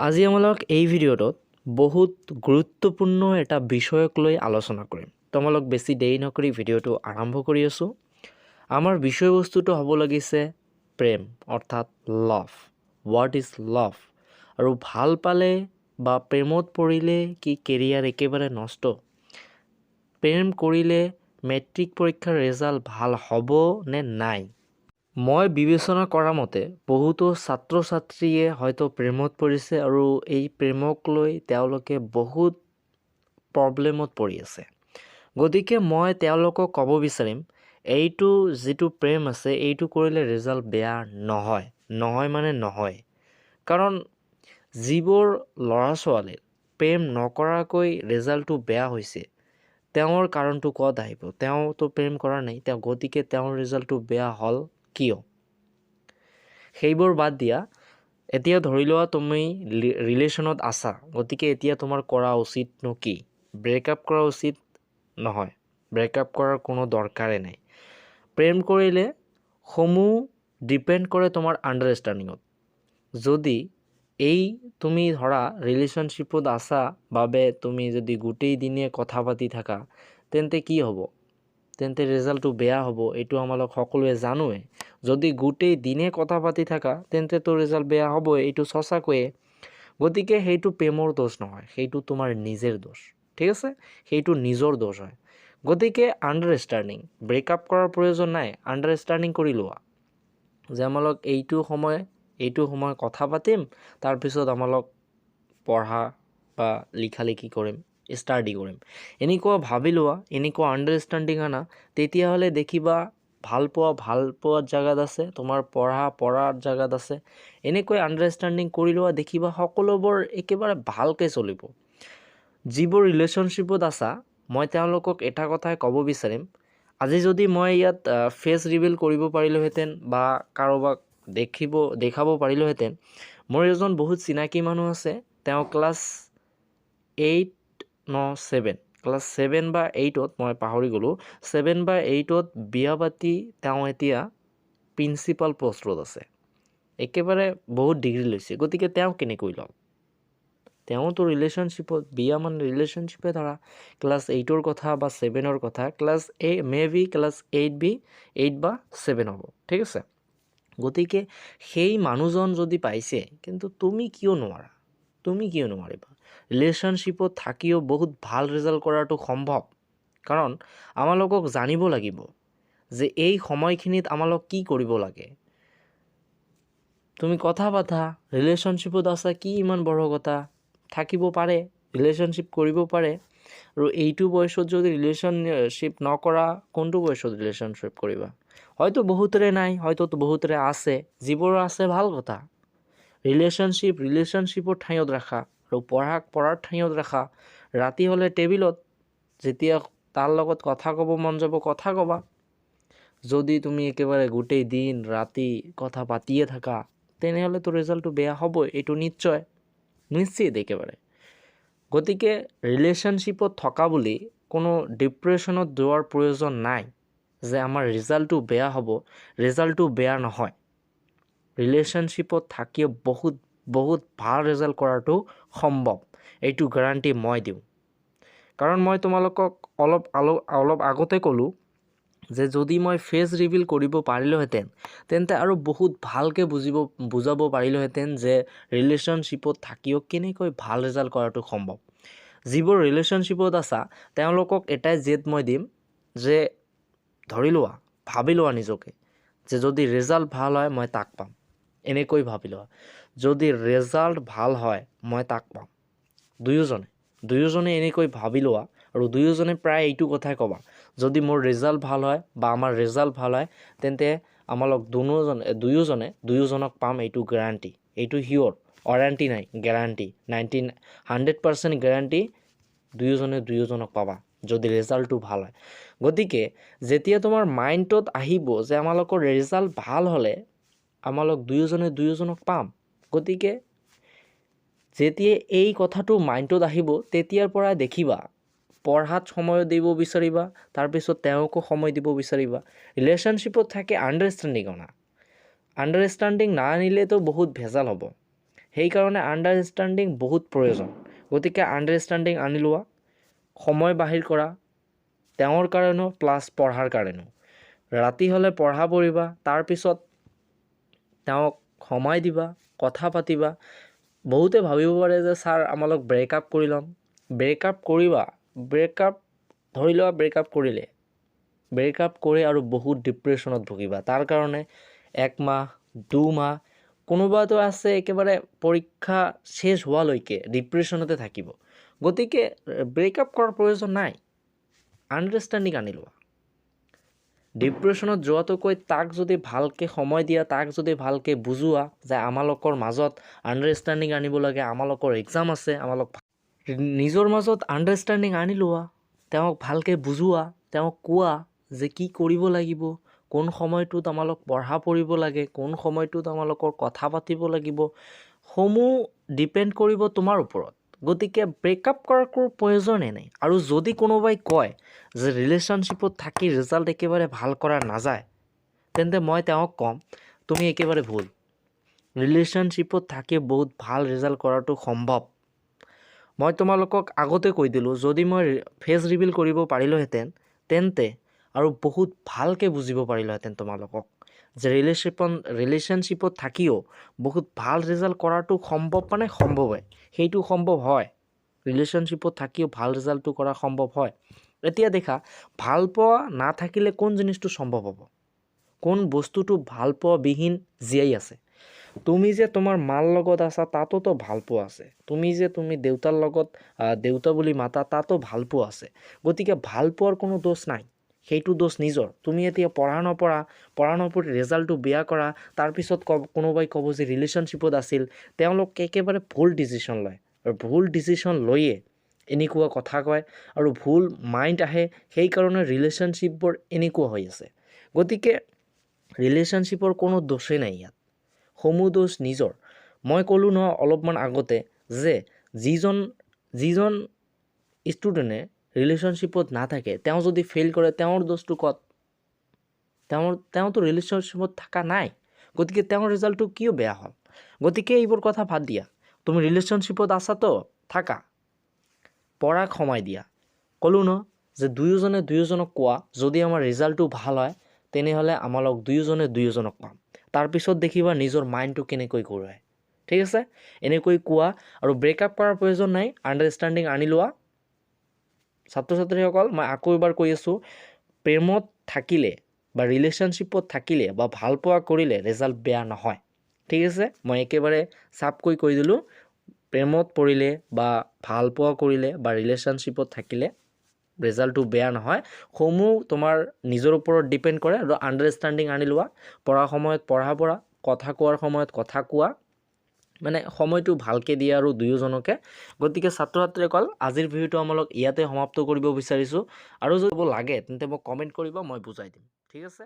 আজি আমালোক এই ভিডিঅ'টোত বহুত গুৰুত্বপূৰ্ণ এটা বিষয়ক লৈ আলোচনা কৰিম। তোমালোক বেছি দেৰি নকৰি ভিডিঅ'টো আৰম্ভ কৰি আছোঁ। আমাৰ বিষয়বস্তুটো হ'ব লাগিছে প্ৰেম অৰ্থাৎ লাভ। What is love? আৰু ভাল পালে বা প্ৰেমত পৰিলে কি কেৰিয়াৰ একেবাৰে নষ্ট? প্ৰেম কৰিলে মেট্ৰিক পৰীক্ষাৰ ৰেজাল্ট ভাল হ'ব নে নাই? মই বিবেচনা কৰা মতে বহুতো ছাত্ৰ ছাত্ৰীয়ে হয়তো প্ৰেমত পৰিছে আৰু এই প্ৰেমক লৈ তেওঁলোকে বহুত প্ৰব্লেমত পৰি আছে। গতিকে মই তেওঁলোকক ক'ব বিচাৰিম এইটো যিটো প্ৰেম আছে এইটো কৰিলে ৰিজাল্ট বেয়া নহয় মানে নহয়। কাৰণ যিবোৰ ল'ৰা ছোৱালীৰ প্ৰেম নকৰাকৈ ৰিজাল্টটো বেয়া হৈছে তেওঁৰ কাৰণটো ক'ত আহিব? তেওঁতো প্ৰেম কৰা নাই, গতিকে তেওঁৰ ৰিজাল্টটো বেয়া হ'ল কিয়? সেইবোৰ বাদ দিয়া। এতিয়া ধৰি লোৱা তুমি ৰিলেশ্যনত আছা, গতিকে এতিয়া তোমাৰ কৰা উচিতনো কি? ব্ৰেকআপ কৰা উচিত নহয়। ব্ৰেকআপ কৰাৰ কোনো দৰকাৰে নাই। প্ৰেম কৰিলে সমূহ ডিপেণ্ড কৰে তোমাৰ আণ্ডাৰষ্টেণ্ডিঙত। যদি এই তুমি ধৰা ৰিলেশ্যনশ্বিপত আছা বাবে তুমি যদি গোটেই দিনে কথা পাতি থাকা তেন্তে কি হ'ব? তেন্তে ৰিজাল্টটো বেয়া হ'ব। এইটো আমালোক সকলোৱে জানোৱে। যদি গোটেই দিনে কথা পাতি থাকা তেন্তেতো ৰিজাল্ট বেয়া হ'বই, এইটো সঁচাকৈয়ে। গতিকে সেইটো প্ৰেমৰ দোষ নহয়, সেইটো তোমাৰ নিজেৰ দোষ। ঠিক আছে? সেইটো নিজৰ দোষ হয়। গতিকে আণ্ডাৰষ্টেণ্ডিং, ব্ৰেকআপ কৰাৰ প্ৰয়োজন নাই। আণ্ডাৰষ্টেণ্ডিং কৰি লোৱা যে আমালোক এইটো সময় কথা পাতিম, তাৰপিছত আমালোক পঢ়া বা লিখি কৰিম, ষ্টাডি কৰিম। এনেকুৱা ভাবি লোৱা, এনেকুৱা আণ্ডাৰষ্টেণ্ডিং আনা, তেতিয়াহ'লে দেখিবা ভাল পোৱা জেগাত আছে, তোমাৰ পঢ়াৰ জেগাত আছে। এনেকৈ আণ্ডাৰষ্টেণ্ডিং কৰি লোৱা, দেখিবা সকলোবোৰ একেবাৰে ভালকৈ চলিব। যিবোৰ ৰিলেশ্যনশ্বিপত আছা মই তেওঁলোকক এটা কথাই ক'ব বিচাৰিম, আজি যদি মই ইয়াত ফেচ ৰিভিল কৰিব পাৰিলোহেঁতেন বা কাৰোবাক দেখাব পাৰিলোহেঁতেন, মোৰ এজন বহুত চিনাকি মানুহ আছে, তেওঁ ক্লাছ 7 বা 8ত মই পাহৰি গ'লোঁ, 7 বা 8ত বিয়া পাতি তেওঁ এতিয়া প্ৰিন্সিপাল পষ্টত আছে। একেবাৰে বহুত ডিগ্ৰী লৈছে। গতিকে তেওঁ কেনেকৈ ল'ল? তেওঁতো ৰিলেশ্যনশ্বিপত, বিয়া মানে ৰিলেশ্যনশ্বিপে ধৰা ক্লাছ 8ৰ কথা বা 7ৰ কথা, মে বি ক্লাছ 8 বা 7 হ'ব। ঠিক আছে? গতিকে সেই মানুহজন যদি পাইছে, কিন্তু তুমি কিয় নোৱাৰিবা? ৰিলেশ্যনশ্বিপত থাকিও বহুত ভাল ৰিজাল্ট কৰাটো সম্ভৱ। কাৰণ আমালোকক জানিব লাগিব যে এই সময়খিনিত আমালোক কি কৰিব লাগে। তুমি কথা পাতা, ৰিলেশ্যনশ্বিপত আছা, কি ইমান বড় কথা? থাকিব পাৰে, ৰিলেশ্যনশ্বিপ কৰিব পাৰে। আৰু এইটো বয়সত যদি ৰিলেশ্যনশ্বিপ নকৰা, কোনটো বয়সত ৰিলেশ্যনশ্বিপ কৰিবা? হয়তো বহুতৰে নাই, হয়তো বহুতৰে আছে। যিবোৰ আছে ভাল কথা। ৰিলেশ্যনশ্বিপৰ ঠাইত ৰাখা আৰু পঢ়াৰ ঠাইত ৰাখা। ৰাতি হ'লে টেবুলত যেতিয়া তাৰ লগত কথা ক'ব মন যাব কথা ক'বা। যদি তুমি একেবাৰে গোটেই দিন ৰাতি কথা পাতিয়ে থাকা তেনেহ'লেতো ৰিজাল্টটো বেয়া হ'বই, এইটো নিশ্চিত একেবাৰে। গতিকে ৰিলেশ্যনশ্বিপত থকা বুলি কোনো ডিপ্ৰেশ্যনত যোৱাৰ প্ৰয়োজন নাই যে আমাৰ ৰিজাল্টটো বেয়া হ'ব। ৰিজাল্টটো বেয়া নহয়। ৰিলেশ্যনশ্বিপত থাকিও বহুত ভাল ৰিজাল্ট কৰাটো সম্ভৱ। এইটো গেৰাণ্টি মই দিওঁ। কাৰণ মই তোমালোকক অলপ আগতে ক'লোঁ যে যদি মই ফেচ ৰিভিল কৰিব পাৰিলোহেঁতেন তেন্তে আৰু বহুত ভালকৈ বুজাব পাৰিলোহেঁতেন যে ৰিলেশ্যনশ্বিপত থাকিও কেনেকৈ ভাল ৰিজাল্ট কৰাটো সম্ভৱ। যিবোৰ ৰিলেশ্যনশ্বিপত আছা তেওঁলোকক এটাই জেদ মই দিম যে ভাবি লোৱা নিজকে যে যদি ৰিজাল্ট ভাল হয় মই তাক পাম। এনেকৈ ভাবি লোৱা, যদি ৰিজাল্ট ভাল হয় মই তাক পাম। দুয়োজনে এনেকৈ ভাবি লোৱা আৰু দুয়োজনে প্ৰায় এইটো কথাই ক'বা, যদি মোৰ ৰিজাল্ট ভাল হয় বা আমাৰ ৰিজাল্ট ভাল হয় তেন্তে আমালোক দুয়োজনক পাম, এইটো গেৰাণ্টি, এইটো শিয়'ৰ। ৱাৰেণ্টি নাই, গেৰাণ্টি 100% গেৰাণ্টি। দুয়োজনক পাবা যদি ৰিজাল্টটো ভাল হয়। গতিকে যেতিয়া তোমাৰ মাইণ্ডত আহিব যে আমালোকৰ ৰিজাল্ট ভাল হ'লে আমালোক দুয়োজনক পাম, গতিকে যেতিয়া এই কথাটো মাইণ্ডত আহিব তেতিয়াৰ পৰা দেখিবা পঢ়াত সময় দিব বিচাৰিবা, তাৰপিছত তেওঁকো সময় দিব বিচাৰিবা। ৰিলেশ্যনশ্বিপত থাকে আণ্ডাৰষ্টেণ্ডিং নানিলেতো বহুত ভেজাল হ'ব। সেইকাৰণে আণ্ডাৰষ্টেণ্ডিং বহুত প্ৰয়োজন। গতিকে আণ্ডাৰষ্টেণ্ডিং আনি লোৱা, সময় বাহিৰ কৰা তেওঁৰ কাৰণেও প্লাছ পঢ়াৰ কাৰণেও। ৰাতি হ'লে পঢ়া পঢ়িবা, তাৰপিছত তেওঁক সময় দিবা, কথা পাতিবা। বহুতে ভাবিব পাৰে যে ছাৰ আমালোক ব্ৰেকআপ কৰি ল'ম। ব্ৰেকআপ কৰিবা, ধৰি লোৱা ব্ৰেকআপ কৰিলে, ব্ৰেকআপ কৰি আৰু বহুত ডিপ্ৰেশ্যনত ভুগিবা। তাৰ কাৰণে 1 মাহ 2 মাহ, কোনোবাতো আছে একেবাৰে পৰীক্ষা শেষ হোৱালৈকে ডিপ্ৰেশ্যনতে থাকিব। গতিকে ব্ৰেকআপ কৰাৰ প্ৰয়োজন নাই, আণ্ডাৰষ্টেণ্ডিং আনি লোৱা। ডিপ্ৰেশ্যনত যোৱাটোকৈ তাক যদি ভালকৈ সময় দিয়া, তাক যদি ভালকৈ বুজোৱা যে আমালোকৰ মাজত আণ্ডাৰষ্টেণ্ডিং আনিব লাগে, আমালোকৰ এক্সাম আছে, নিজৰ মাজত আণ্ডাৰষ্টেণ্ডিং আনি লোৱা, তেওঁক ভালকৈ বুজোৱা, তেওঁক কোৱা যে কি কৰিব লাগিব, কোন সময়টোত আমালোক পঢ়া পঢ়িব লাগে, কোন সময়টোত আমালোকৰ কথা পাতিব লাগিব, সমূহ ডিপেণ্ড কৰিব তোমাৰ ওপৰত। গতিকে ব্ৰেকআপ কৰাৰ কোনো প্ৰয়োজনেই নাই। আৰু যদি কোনোবাই কয় যে ৰিলেশ্যনশ্বিপত থাকি ৰিজাল্ট একেবাৰে ভাল কৰা নাযায়, তেন্তে মই তেওঁক ক'ম তুমি একেবাৰে ভুল। ৰিলেশ্যনশ্বিপত থাকি বহুত ভাল ৰিজাল্ট কৰাটো সম্ভৱ। মই তোমালোকক আগতে কৈ দিলোঁ, যদি মই ফেচ ৰিভিল কৰিব পাৰিলোহেঁতেন তেন্তে আৰু বহুত ভালকৈ বুজিব পাৰিলোহেঁতেন তোমালোকক যে ৰিলেশ্যনশ্বিপত থাকিও বহুত ভাল ৰিজাল্ট কৰাটো সম্ভৱ, মানে সম্ভৱে, সেইটো সম্ভৱ হয়। ৰিলেশ্যনশ্বিপত থাকিও ভাল ৰিজাল্টটো কৰা সম্ভৱ হয়। এতিয়া দেখা, ভাল পোৱা নাথাকিলে কোন জিনিসটো সম্ভৱ হ'ব? কোন বস্তুটো ভাল পোৱা বিহীন জীয়াই আছে? তুমি যে তোমাৰ মাৰ লগত আছা তাতোতো ভাল পোৱা আছে। তুমি যে দেউতাৰ লগত দেউতা বুলি মাতা তাতো ভাল পোৱা আছে। গতিকে ভাল পোৱাৰ কোনো দোষ নাই, সেইটো দোষ নিজৰ। তুমি এতিয়া পঢ়া নপঢ়ি ৰিজাল্টটো বেয়া কৰা, তাৰপিছত কোনোবাই ক'ব যে ৰিলেশ্যনশ্বিপত আছিল, তেওঁলোকে একেবাৰে ভুল ডিচিশ্যন লয়। আৰু ভুল ডিচিশ্যন লৈয়ে এনেকুৱা কথা কয় আৰু ভুল মাইণ্ড আহে, সেইকাৰণে ৰিলেশ্যনশ্বিপবোৰ এনেকুৱা হৈ আছে। গতিকে ৰিলেশ্যনশ্বিপৰ কোনো দোষেই নাই ইয়াত, সমূহ দোষ নিজৰ। মই ক'লোঁ ন অলপমান আগতে যে যিজন ষ্টুডেণ্টে ৰিলেশ্যনশ্বিপত নাথাকে, তেওঁ যদি ফেইল কৰে তেওঁৰ দোষটো ক'ত? তেওঁতো ৰিলেশ্যনশ্বিপত থকা নাই, গতিকে তেওঁৰ ৰিজাল্টটো কিয় বেয়া হ'ল? গতিকে এইবোৰ কথা বাদ দিয়া। তুমি ৰিলেশ্যনশ্বিপত আছাতো থাকা, পঢ়াক সময় দিয়া। ক'লোঁ ন যে দুয়োজনক কোৱা যদি আমাৰ ৰিজাল্টটো ভাল হয় তেনেহ'লে আমালোক দুয়োজনক পাম। তাৰপিছত দেখিবা নিজৰ মাইণ্ডটো কেনেকৈ ঘূৰাই। ঠিক আছে, এনেকৈ কোৱা। আৰু ব্ৰেকআপ কৰাৰ প্ৰয়োজন নাই, আণ্ডাৰষ্টেণ্ডিং আনি লোৱা। ছাত্ৰ ছাত্ৰীসকল, মই আকৌ এবাৰ কৈ আছোঁ, প্ৰেমত থাকিলে বা ৰিলেশ্যনশ্বিপত থাকিলে বা ভাল পোৱা কৰিলে ৰিজাল্ট বেয়া নহয়। ঠিক আছে, মই একেবাৰে চাপকৈ কৈ দিলোঁ, প্ৰেমত পৰিলে বা ভাল পোৱা কৰিলে বা ৰিলেশ্যনশ্বিপত থাকিলে ৰিজাল্টটো বেয়া নহয়। সমূহ তোমাৰ নিজৰ ওপৰত ডিপেণ্ড কৰে। আৰু আণ্ডাৰষ্টেণ্ডিং আনি লোৱা, পঢ়াৰ সময়ত পঢ়া, কথা কোৱাৰ সময়ত কথা কোৱা, মানে সময়টো ভালকৈ দিয়া আৰু দুয়োজনকে। গতিকে ছাত্ৰ ছাত্ৰীসকল, আজিৰ ভিডিঅ'টো আমালোক ইয়াতে সমাপ্ত কৰিব বিচাৰিছোঁ। আৰু যদি লাগে তেন্তে মোক কমেণ্ট কৰিব, মই বুজাই দিম। ঠিক আছে।